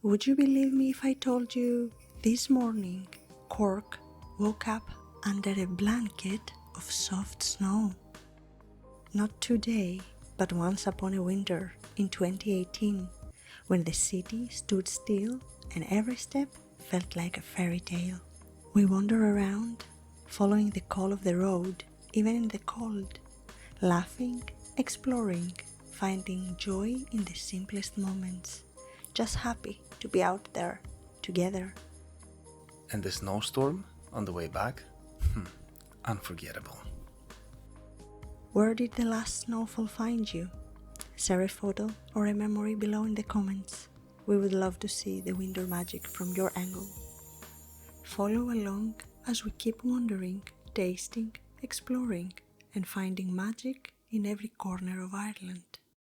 Would you believe me if I told you this morning Cork woke up under a blanket of soft snow? Not today, but once upon a winter in 2018, when the city stood still and every step felt like a fairy tale. We wander around, following the call of the road, even in the cold, laughing, exploring, finding joy in the simplest moments, just happy to be out there, together. And the snowstorm on the way back? Unforgettable. Where did the last snowfall find you? Share a photo or a memory below in the comments. We would love to see the winter magic from your angle. Follow along as we keep wandering, tasting, exploring, and finding magic in every corner of Ireland.